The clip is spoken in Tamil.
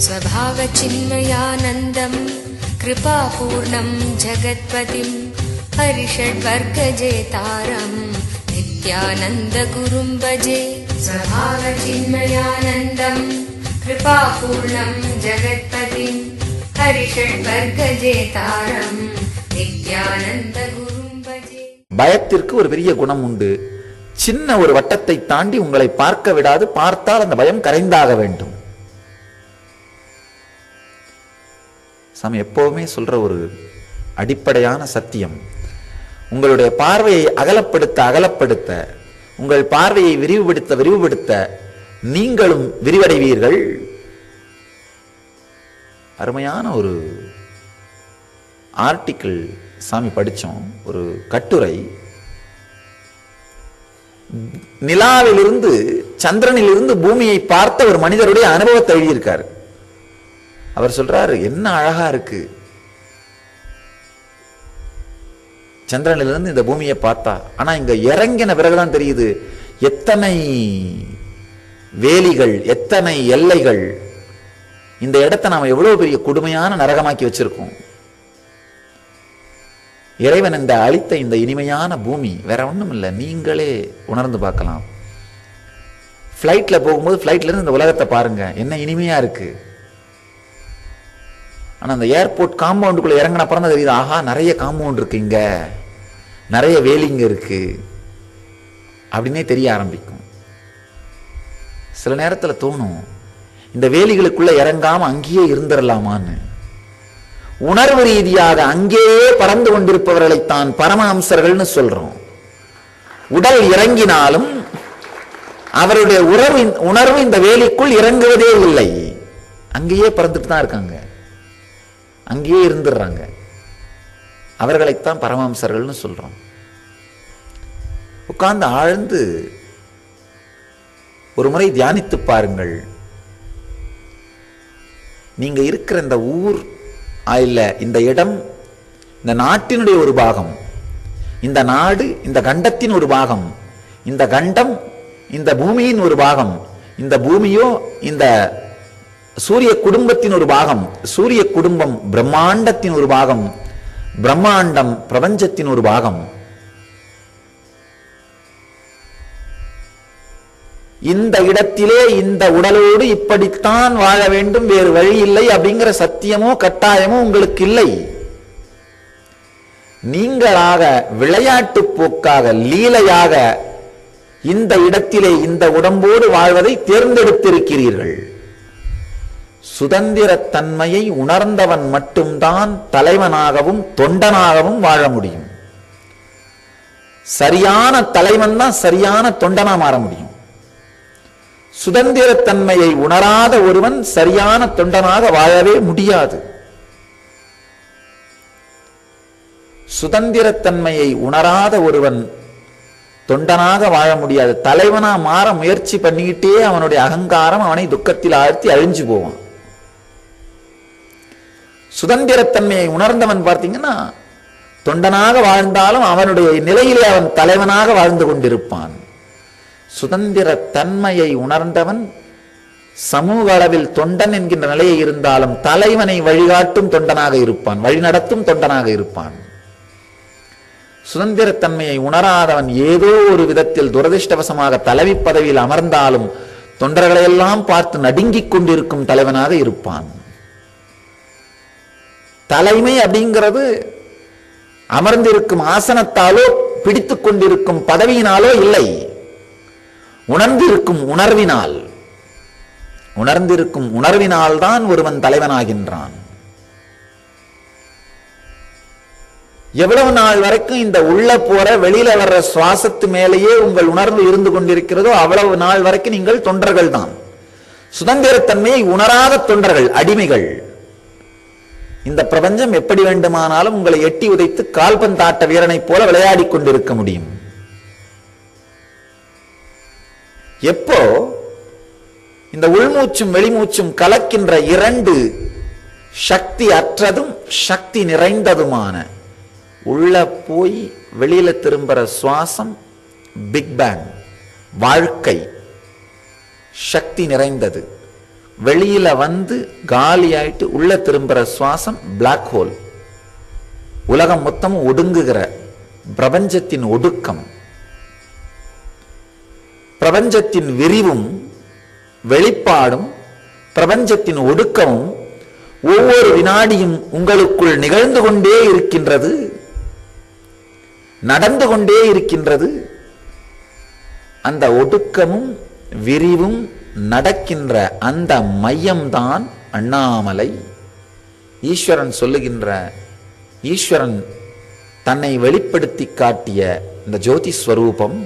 स्वभावचिन्मयानन्दम् कृपापूर्णं जगत्पतिं हरिषड्वर्गजेतारम् नित्यानन्दगुरुं भजे। स्वभावचिन्मयानन्दम् कृपापूर्णं जगत्पतिं हरिषड्वर्गजेतारम् नित्यानन्दगुरुं भजे। பயத்திற்கு ஒரு பெரிய குணம் உண்டு. சின்ன ஒரு வட்டத்தை தாண்டி உங்களை பார்க்க விடாது. பார்த்தால் அந்த பயம் கரைந்தாக வேண்டும். சாமி எப்பவுமே சொல்ற ஒரு அடிப்படையான சத்தியம், உங்களுடைய பார்வையை அகலப்படுத்த அகலப்படுத்த, உங்கள் பார்வையை விரிவுபடுத்த விரிவுபடுத்த நீங்களும் விரிவடைவீர்கள். அருமையான ஒரு ஆர்டிக்கிள் சாமி படித்தோம், ஒரு கட்டுரை. நிலாவிலிருந்து சந்திரனிலிருந்து பூமியை பார்த்த ஒரு மனிதருடைய அனுபவத்தை எழுதியிருக்காரு. அவர் சொல்றாரு, என்ன அழகா இருக்கு, சந்திரனிலிருந்து இந்த பூமியை பார்த்தா. ஆனா இங்க இறங்கின பிறகுதான் தெரியுது எத்தனை வேலிகள், எத்தனை எல்லைகள். இந்த இடத்தை நாம எவ்வளவு பெரிய கொடுமையான நரகமாக்கி வச்சிருக்கோம். இறைவன் இந்த அளித்த இந்த இனிமையான பூமி வேற ஒண்ணும் இல்லை, நீங்களே உணர்ந்து பார்க்கலாம். ஃப்ளைட்ல போகும்போது ஃப்ளைட்ல இருந்து இந்த உலகத்தை பாருங்க, என்ன இனிமையா இருக்கு. ஆனா அந்த ஏர்போர்ட் காம்பவுண்டுக்குள்ள இறங்கின அப்புறம் தான் தெரியுது, ஆஹா நிறைய காம்பவுண்ட் இருக்கு, இங்க நிறைய வேலிங்க இருக்கு அப்படின்னே தெரிய ஆரம்பிக்கும். சில நேரத்துல தோணும், இந்த வேலிகளுக்குள்ள இறங்காம அங்கேயே இருந்துடலாமான்னு. உணர்வு ரீதியாக அங்கேயே பறந்து கொண்டிருப்பவர்களைத்தான் பரமஹம்சர்கள்னு சொல்றோம். உடல் இறங்கினாலும் அவருடைய உணர்வு இந்த வேலிக்குள் இறங்குவதே இல்லை, அங்கேயே பறந்துட்டு தான் இருக்காங்க, அங்கேயே இருந்துடுறாங்க. அவர்களைத்தான் பரமஹம்சர்கள்னு சொல்றோம். உட்கார்ந்து ஆழ்ந்து ஒரு முறை தியானித்து பாருங்கள். நீங்க இருக்கிற இந்த ஊர் இல்ல இந்த இடம் இந்த நாட்டினுடைய ஒரு பாகம், இந்த நாடு இந்த கண்டத்தின் ஒரு பாகம், இந்த கண்டம் இந்த பூமியின் ஒரு பாகம், இந்த பூமியோ இந்த சூரிய குடும்பத்தின் ஒரு பாகம், சூரிய குடும்பம் பிரம்மாண்டத்தின் ஒரு பாகம், பிரம்மாண்டம் பிரபஞ்சத்தின் ஒரு பாகம். இந்த இடத்திலே இந்த உடலோடு இப்படித்தான் வாழ வேண்டும், வேறு வழி இல்லை அப்படிங்கிற சத்தியமோ கட்டாயமோ உங்களுக்கு இல்லை. நீங்களாக விளையாட்டு போக்காக லீலையாக இந்த இடத்திலே இந்த உடம்போடு வாழ்வதை தேர்ந்தெடுத்திருக்கிறீர்கள். சுதந்திரத்தன்மையை உணர்ந்தவன் மட்டும்தான் தலைவனாகவும் தொண்டனாகவும் வாழ முடியும். சரியான தலைவன் தான் சரியான தொண்டனா மாற முடியும். சுதந்திரத்தன்மையை உணராத ஒருவன் சரியான தொண்டனாக வாழவே முடியாது. சுதந்திரத்தன்மையை உணராத ஒருவன் தொண்டனாக வாழ முடியாது. தலைவனா மாற முயற்சி பண்ணிக்கிட்டே அவனுடைய அகங்காரம் அவனை துக்கத்தில் ஆழ்த்தி அழிஞ்சு போவான். சுதந்திரத்தன்மையை உணர்ந்தவன் பார்த்தீங்கன்னா தொண்டனாக வாழ்ந்தாலும் அவனுடைய நிலையிலே அவன் தலைவனாக வாழ்ந்து கொண்டிருப்பான். சுதந்திர தன்மையை உணர்ந்தவன் சமூக அளவில் தொண்டன் என்கின்ற நிலையை இருந்தாலும் தலைவனை வழிகாட்டும் தொண்டனாக இருப்பான், வழிநடத்தும் தொண்டனாக இருப்பான். சுதந்திரத்தன்மையை உணராதவன் ஏதோ ஒரு விதத்தில் துரதிருஷ்டவசமாக தலைவி பதவியில் அமர்ந்தாலும் தொண்டர்களையெல்லாம் பார்த்து நடுங்கிக் கொண்டிருக்கும் தலைவனாக இருப்பான். தலைமை அப்படிங்கிறது அமர்ந்திருக்கும் ஆசனத்தாலோ பிடித்துக் கொண்டிருக்கும் பதவியினாலோ இல்லை, உணர்ந்திருக்கும் உணர்வினால் தான் ஒருவன் தலைவனாகின்றான். எவ்வளவு நாள் வரைக்கும் இந்த உள்ள போற வெளியில வர்ற சுவாசத்து மேலேயே உங்கள் உணர்வு இருந்து கொண்டிருக்கிறதோ அவ்வளவு நாள் வரைக்கும் நீங்கள் தொண்டர்கள் தான். சுதந்திரத்தன்மையை உணராத தொண்டர்கள், அடிமைகள். இந்த பிரபஞ்சம் எப்படி வேண்டுமானாலும் உங்களை எட்டி உதைத்து கால்பந்தாட்ட வீரனை போல விளையாடி கொண்டிருக்க முடியும். எப்போ இந்த உள்மூச்சும் வெளிமூச்சும் கலக்கின்ற இரண்டு சக்தி அற்றதும் சக்தி நிறைந்ததுமான உள்ள போய் வெளியில திரும்புற சுவாசம் பிக் பேங் வாழ்க்கை, சக்தி நிறைந்தது. வெளியில வந்து காலி ஆயிட்டு உள்ள திரும்புற சுவாசம் பிளாக் ஹோல். உலகம் மொத்தமும் ஒடுங்குகிற பிரபஞ்சத்தின் ஒடுக்கம், பிரபஞ்சத்தின் விரிவும் வெளிப்பாடும் பிரபஞ்சத்தின் ஒடுக்கமும் ஒவ்வொரு வினாடியும் உங்களுக்குள் நிகழ்ந்து கொண்டே இருக்கின்றது, நடந்து கொண்டே இருக்கின்றது. அந்த ஒடுக்கமும் விரிவும் நடக்கின்ற அந்த மையம்தான் அண்ணாமலை. ஈஸ்வரன் சொல்லுகின்ற, ஈஸ்வரன் தன்னை வெளிப்படுத்தி காட்டிய இந்த ஜோதி ஸ்வரூபம்